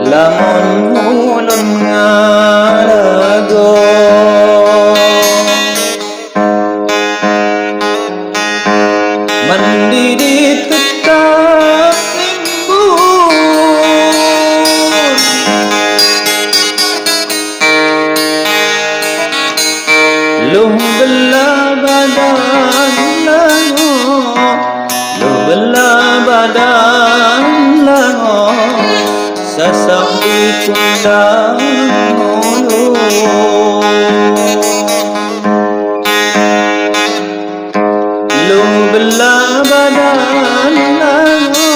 Lamun ulun ngarago mendidih tetap nimbun luh bela badan lango luh bela badan lango sasak di kundang mulu lu bela badan lango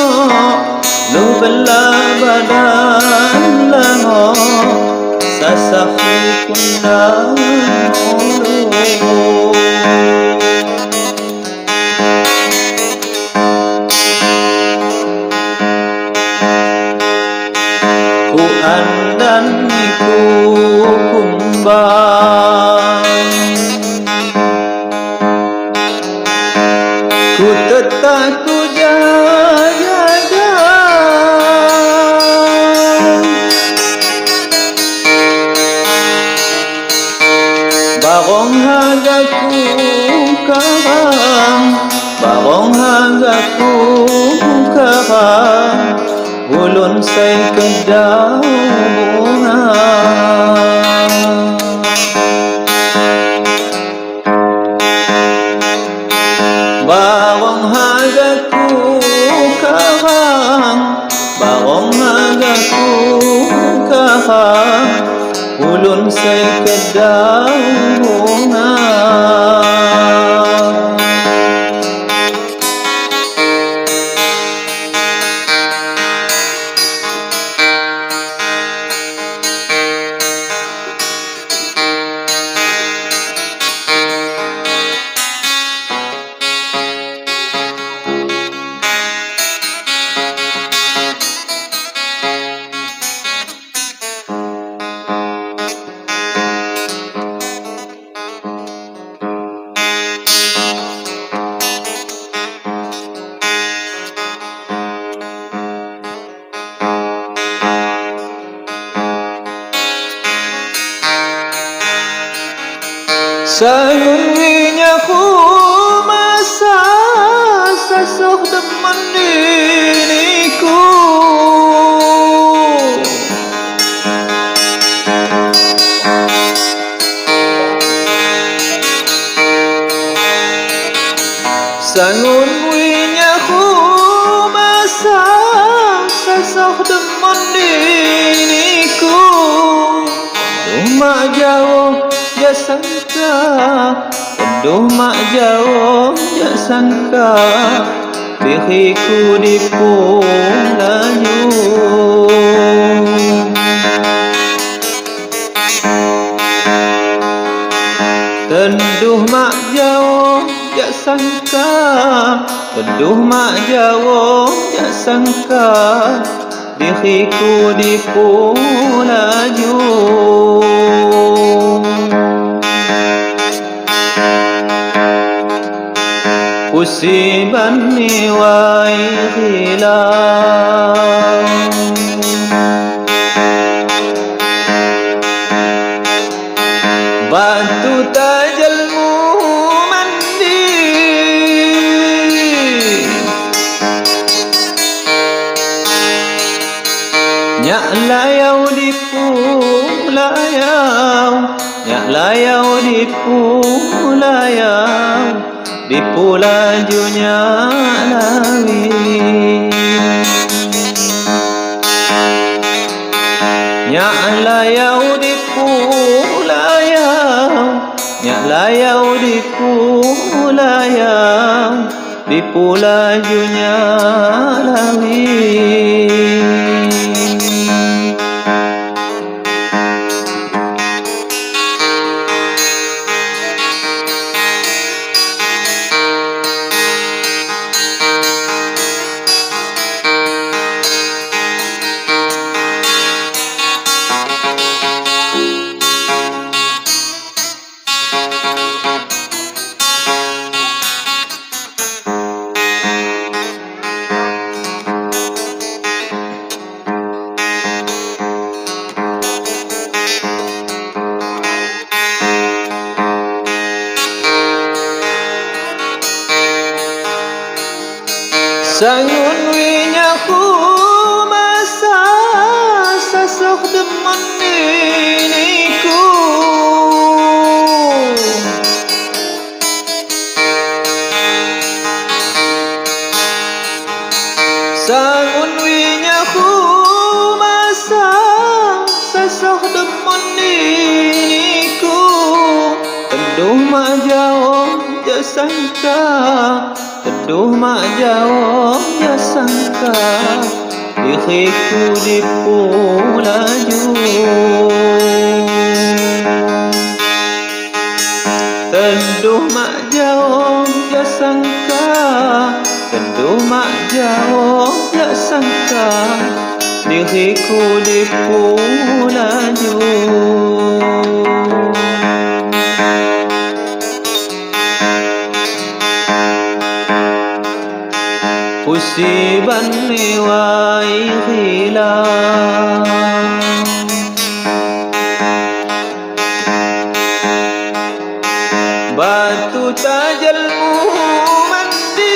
lu bela badan lango sasak di kundang mulu ku andan iku kumbang ku tetap ku jaga barong hagaku karang barong hagaku karang ulun say kedaw bunga barong hagaku karang barong hagaku karang ulun say kedaw bunga sayurinya ku masa sasok demen diriku sangun winya ku masa sasok demen diriku mak jauh ya sangka aduh mak jauh ya sangka diriku dipulayu teduh mak jauh ya sangka teduh mak jauh ya sangka diriku dipulayu usiban niwai hilang batu tajalmu mandi nyak layau di pulayau nyak layau di pulajunya lawi. Nyak layau di pulajunya lawi. Sangun winyaku masa sasok demen diriku. Sangun winyaku masa sasok demen diriku. Teduh mak jauh jasangka, teduh mak jauh jasangka, diriku di pulaju. Teduh mak jauh jasangka, teduh mak jauh jasangka, diriku di pulaju. Usiban liwai hilang, batu tajalmu mandi,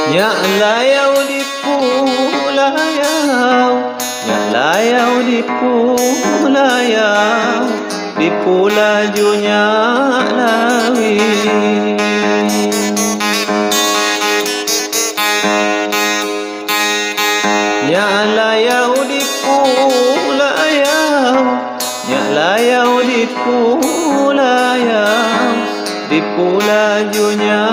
nyak layau di pulayau, nyak layau di pulayau, di pulajunya lawi. Nyak layau di pulayau, nyak layau di pulayau, di pulajunya